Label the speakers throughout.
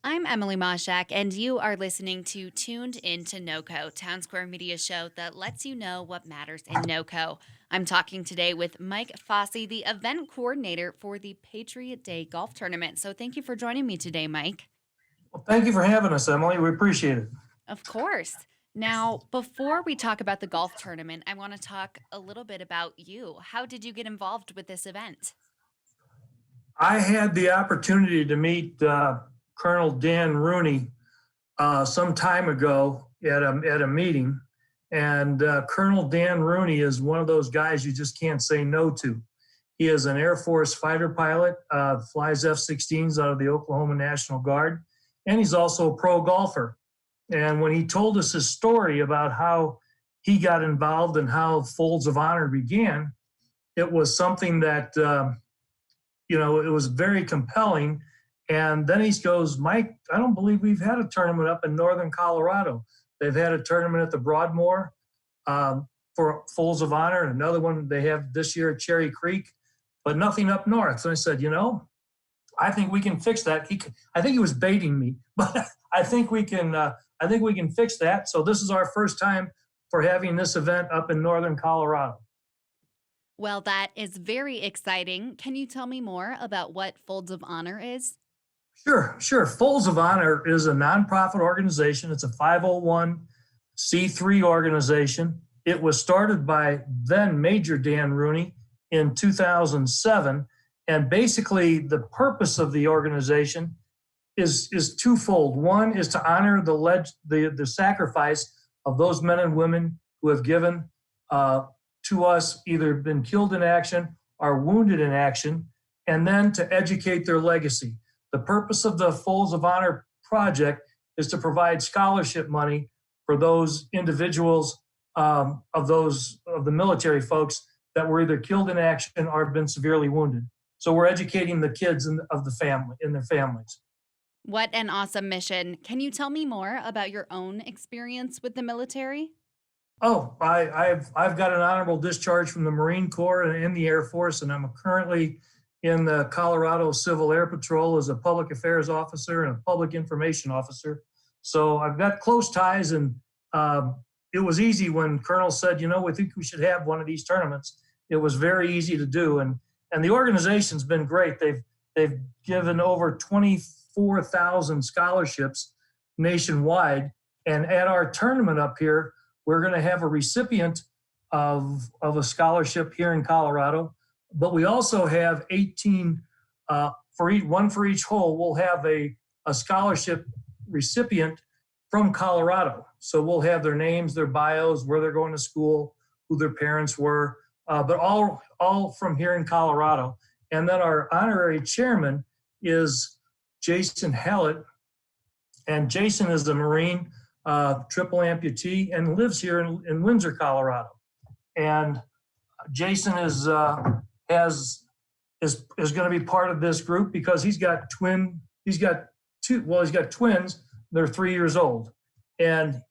Speaker 1: I'm Emily Mashak, and you are listening to Tuned Into NoCo, Town Square Media show that lets you know what matters in NoCo. I'm talking today with Mike Fassi, the event coordinator for the Patriot Day Golf Tournament. So thank you for joining me today, Mike.
Speaker 2: Well, thank you for having us, Emily. We appreciate it.
Speaker 1: Of course. Now, before we talk about the golf tournament, I want to talk a little bit about you. How did you get involved with this event?
Speaker 2: I had the opportunity to meet Colonel Dan Rooney some time ago at a meeting, and Colonel Dan Rooney is one of those guys you just can't say no to. He is an Air Force fighter pilot, flies F-16s out of the Oklahoma National Guard, and he's also a pro golfer. And when he told us his story about how he got involved and how Folds of Honor began, it was something that it was very compelling. And then he goes, Mike, I don't believe we've had a tournament up in northern Colorado. They've had a tournament at the Broadmoor for Folds of Honor, and another one they have this year at Cherry Creek, but nothing up north. So I said, I think we can fix that. I think he was baiting me, but I think we can. I think we can fix that. So this is our first time for having this event up in northern Colorado.
Speaker 1: Well, that is very exciting. Can you tell me more about what Folds of Honor is?
Speaker 2: Sure. Folds of Honor is a nonprofit organization. It's a 501c3 organization. It was started by then Major Dan Rooney in 2007. And basically, the purpose of the organization is twofold. One is to honor the sacrifice of those men and women who have given to us, either been killed in action or wounded in action, and then to educate their legacy. The purpose of the Folds of Honor project is to provide scholarship money for those individuals of the military folks that were either killed in action or have been severely wounded. So we're educating the kids of the family and their families.
Speaker 1: What an awesome mission. Can you tell me more about your own experience with the military?
Speaker 2: Oh, I've got an honorable discharge from the Marine Corps and the Air Force, and I'm currently in the Colorado Civil Air Patrol as a public affairs officer and a public information officer. So I've got close ties, and it was easy when Colonel said, we think we should have one of these tournaments. It was very easy to do, and the organization's been great. They've given over 24,000 scholarships nationwide, and at our tournament up here, we're going to have a recipient of a scholarship here in Colorado, but we also have 18 one for each hole. We'll have a scholarship recipient from Colorado. So we'll have their names, their bios, where they're going to school, who their parents were, but all from here in Colorado. And then our honorary chairman is Jason Hallett, and Jason is a Marine, triple amputee, and lives here in Windsor, Colorado. And Jason is going to be part of this group because he's got twins. They're 3 years old, and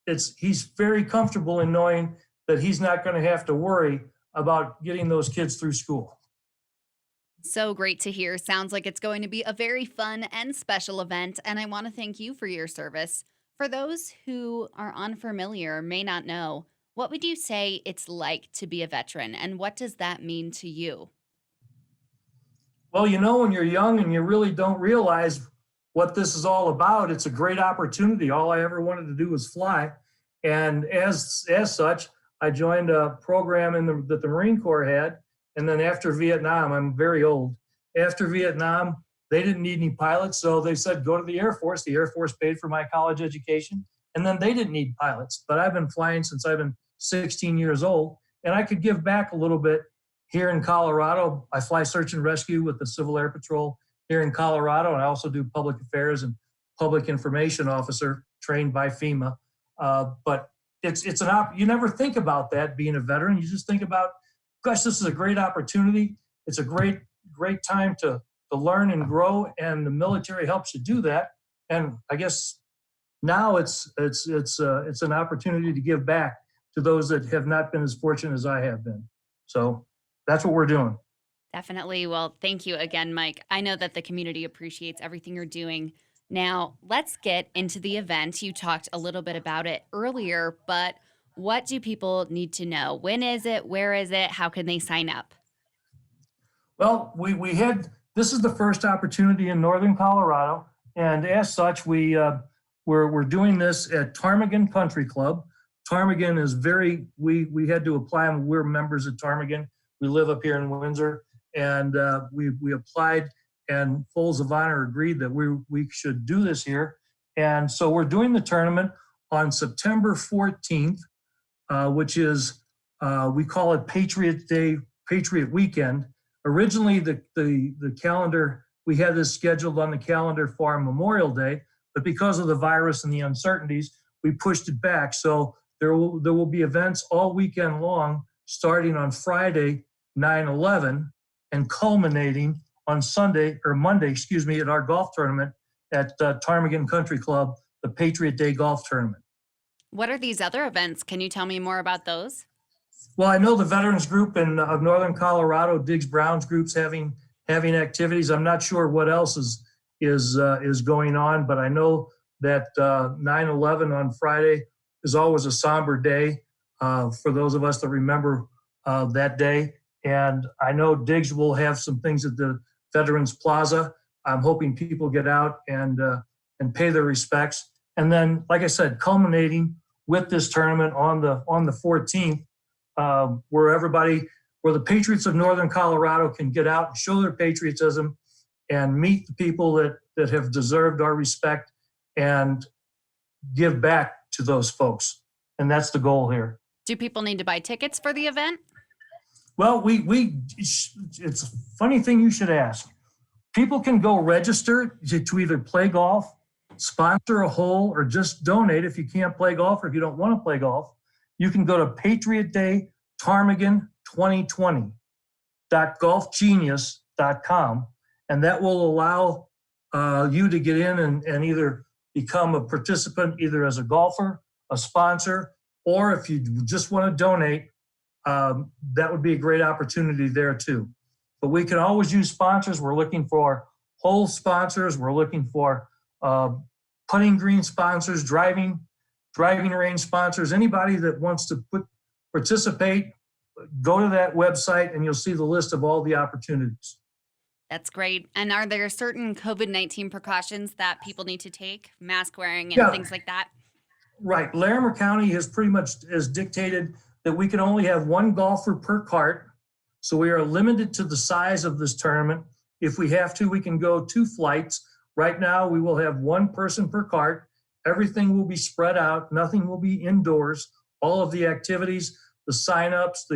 Speaker 2: he's very comfortable in knowing that he's not going to have to worry about getting those kids through school.
Speaker 1: So great to hear. Sounds like it's going to be a very fun and special event, and I want to thank you for your service. For those who are unfamiliar or may not know, what would you say it's like to be a veteran, and what does that mean to you?
Speaker 2: Well, when you're young and you really don't realize what this is all about, it's a great opportunity. All I ever wanted to do was fly. And as such, I joined a program that the Marine Corps had. And then after Vietnam, I'm very old. After Vietnam, they didn't need any pilots. So they said, go to the Air Force. The Air Force paid for my college education. And then they didn't need pilots. But I've been flying since I've been 16 years old. And I could give back a little bit here in Colorado. I fly search and rescue with the Civil Air Patrol here in Colorado. And I also do public affairs and public information officer trained by FEMA. But you never think about that being a veteran. You just think about, gosh, this is a great opportunity. It's a great time to learn and grow, and the military helps you do that. And I guess now it's an opportunity to give back to those that have not been as fortunate as I have been. So that's what we're doing.
Speaker 1: Definitely. Well, thank you again, Mike. I know that the community appreciates everything you're doing Now, let's get into the event. You talked a little bit about it earlier, but what do people need to know? When is it? Where is it? How can they sign up?
Speaker 2: Well, we had, this is the first opportunity in Northern Colorado. And as such, we're doing this at Ptarmigan Country Club. Ptarmigan is we had to apply, and we're members of Ptarmigan. We live up here in Windsor, and we applied, and Folds of Honor agreed that we should do this here. And so we're doing the tournament on September 14th, which is, we call it Patriot Day, Patriot Weekend. Originally, the calendar, we had this scheduled on the calendar for Memorial Day, but because of the virus and the uncertainties, we pushed it back. So there will be events all weekend long, starting on Friday, 9/11, and culminating on Monday, at our golf tournament at Ptarmigan Country Club, the Patriot Day Golf Tournament.
Speaker 1: What are these other events? Can you tell me more about those?
Speaker 2: Well, I know the Veterans Group of Northern Colorado, Diggs Brown's group's having activities. I'm not sure what else is going on, but I know that 9/11 on Friday is always a somber day for those of us that remember that day. And I know Diggs will have some things at the Veterans Plaza. I'm hoping people get out and pay their respects. And then, like I said, culminating with this tournament on the 14th, where the Patriots of Northern Colorado can get out and show their patriotism and meet the people that have deserved our respect and give back to those folks. And that's the goal here.
Speaker 1: Do people need to buy tickets for the event?
Speaker 2: Well, it's a funny thing you should ask. People can go register to either play golf, sponsor a hole, or just donate if you can't play golf or if you don't want to play golf. You can go to Patriot Day Ptarmigan 2020.golfgenius.com, and that will allow you to get in and either become a participant, either as a golfer, a sponsor, or if you just want to donate, that would be a great opportunity there too. But we can always use sponsors. We're looking for hole sponsors. We're looking for putting green sponsors, driving range sponsors, anybody that wants to participate. Go to that website and you'll see the list of all the opportunities.
Speaker 1: That's great. And are there certain COVID-19 precautions that people need to take, mask wearing and
Speaker 2: Yeah.
Speaker 1: things like that?
Speaker 2: Right. Larimer County has pretty much has dictated that we can only have one golfer per cart. So we are limited to the size of this tournament. If we have to, we can go 2 flights. Right now, we will have 1 person per cart. Everything will be spread out. Nothing will be indoors. All of the activities, the signups,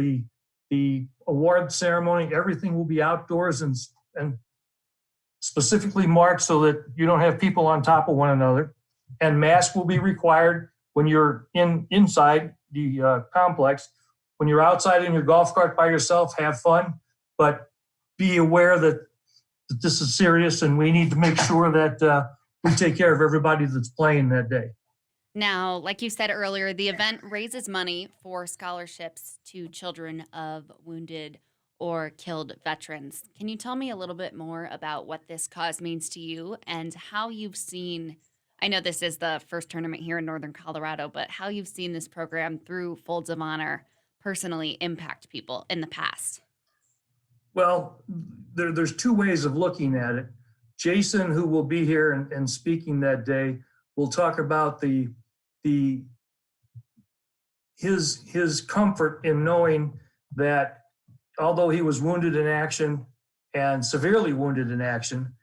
Speaker 2: the award ceremony, everything will be outdoors and specifically marked so that you don't have people on top of one another. And masks will be required when you're inside the complex. When you're outside in your golf cart by yourself, have fun, but be aware that this is serious and we need to make sure that we take care of everybody that's playing that day.
Speaker 1: Now, like you said earlier, the event raises money for scholarships to children of wounded or killed veterans. Can you tell me a little bit more about what this cause means to you and how you've seen, I know this is the first tournament here in Northern Colorado, but how you've seen this program through Folds of Honor personally impact people in the past?
Speaker 2: Well, there's 2 ways of looking at it. Jason, who will be here and speaking that day, will talk about his comfort in knowing that although he was wounded in action and severely wounded in action,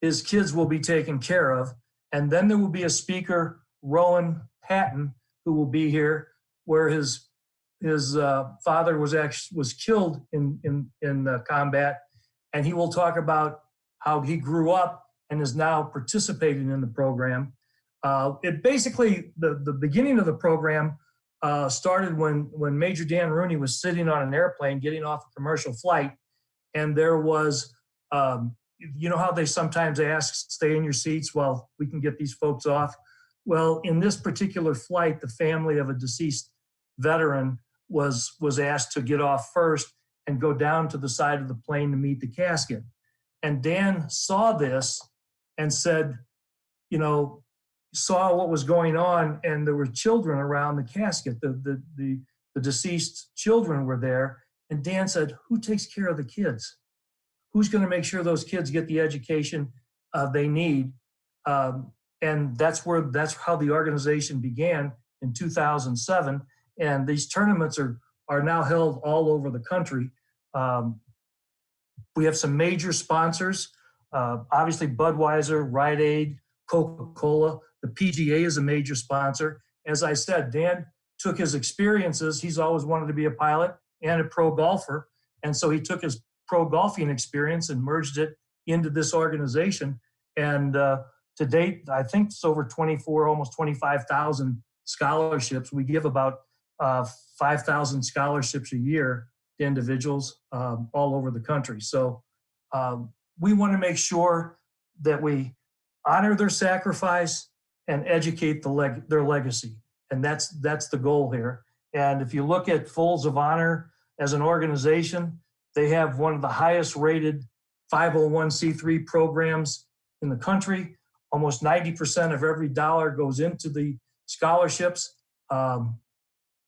Speaker 2: his kids will be taken care of. And then there will be a speaker, Rowan Patton, who will be here, where his father was killed in combat, and he will talk about how he grew up and is now participating in the program. It basically, the beginning of the program started when Major Dan Rooney was sitting on an airplane getting off a commercial flight, and there was, you know how they sometimes ask, stay in your seats while we can get these folks off? Well, in this particular flight, the family of a deceased veteran was asked to get off first and go down to the side of the plane to meet the casket. And Dan saw this and said, you know, saw what was going on, and there were children around the casket. The deceased children were there, and Dan said, "Who takes care of the kids? Who's going to make sure those kids get the education they need?" And that's how the organization began in 2007. And these tournaments are now held all over the country. We have some major sponsors, obviously Budweiser, Rite Aid, Coca-Cola. The PGA is a major sponsor. As I said, Dan took his experiences. He's always wanted to be a pilot and a pro golfer. And so he took his pro golfing experience and merged it into this organization. And to date, I think it's over 24, almost 25,000 scholarships. We give about 5,000 scholarships a year to individuals all over the country. So we want to make sure that we honor their sacrifice and educate their legacy. And that's the goal here. And if you look at Folds of Honor as an organization, they have one of the highest rated 501c3 programs in the country. Almost 90% of every dollar goes into the scholarships.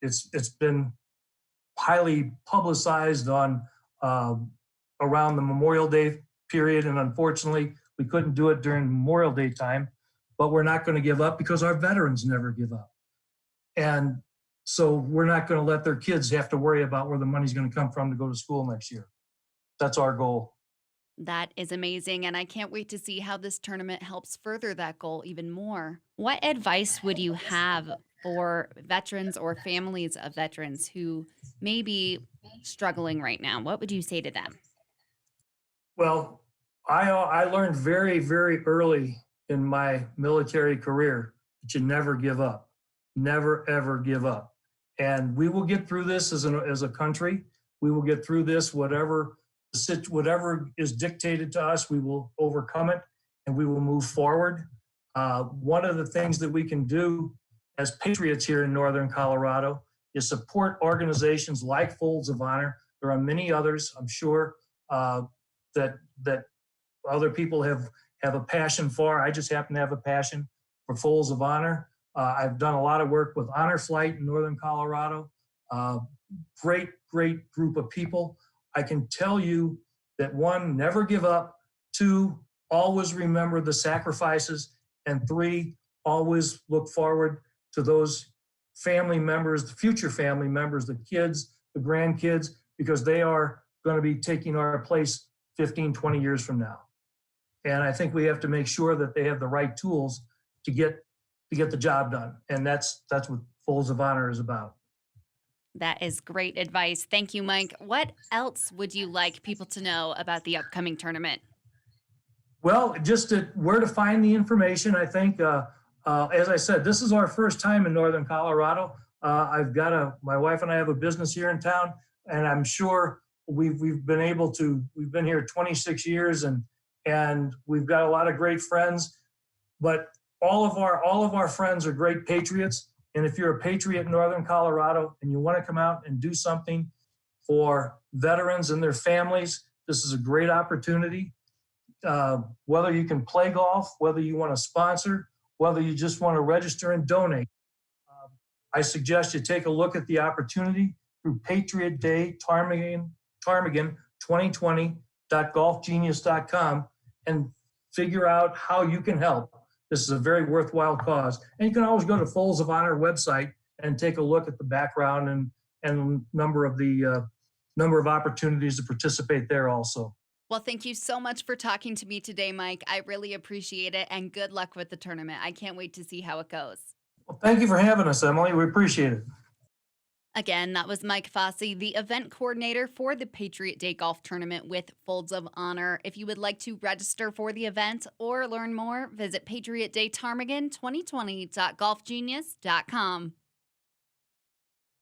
Speaker 2: It's been highly publicized on around the Memorial Day period, and unfortunately, we couldn't do it during Memorial Day time. But we're not going to give up because our veterans never give up, and so we're not going to let their kids have to worry about where the money's going to come from to go to school next year. That's our goal.
Speaker 1: That is amazing, and I can't wait to see how this tournament helps further that goal even more. What advice would you have for veterans or families of veterans who may be struggling right now? What would you say to them?
Speaker 2: Well, I learned very, very early in my military career that you never give up. Never, ever give up. And we will get through this as a country. We will get through this, whatever is dictated to us, we will overcome it and we will move forward. One of the things that we can do as patriots here in Northern Colorado is support organizations like Folds of Honor. There are many others, I'm sure, that other people have a passion for. I just happen to have a passion for Folds of Honor. I've done a lot of work with Honor Flight in Northern Colorado. Great group of people. I can tell you that 1, never give up. 2, always remember the sacrifices. And 3, always look forward to those family members, the future family members, the kids, the grandkids, because they are going to be taking our place 15, 20 years from now. And I think we have to make sure that they have the right tools to get the job done. And that's what Folds of Honor is about.
Speaker 1: That is great advice. Thank you, Mike. What else would you like people to know about the upcoming tournament?
Speaker 2: Well, just where to find the information. I think, as I said, this is our first time in Northern Colorado. My wife and I have a business here in town, and I'm sure we've been here 26 years, and we've got a lot of great friends. But all of our friends are great patriots. And if you're a patriot in Northern Colorado and you want to come out and do something for veterans and their families, this is a great opportunity. Whether you can play golf, whether you want to sponsor, whether you just want to register and donate, I suggest you take a look at the opportunity through Patriot Day Ptarmigan 2020.golfgenius.com and figure out how you can help. This is a very worthwhile cause. And you can always go to Folds of Honor website and take a look at the background and number of opportunities to participate there also.
Speaker 1: Well, thank you so much for talking to me today, Mike. I really appreciate it, and good luck with the tournament. I can't wait to see how it goes.
Speaker 2: Well, thank you for having us, Emily. We appreciate it.
Speaker 1: Again, that was Mike Fassi, the event coordinator for the Patriot Day Golf Tournament with Folds of Honor. If you would like to register for the event or learn more, visit patriotdayptarmigan2020.golfgenius.com.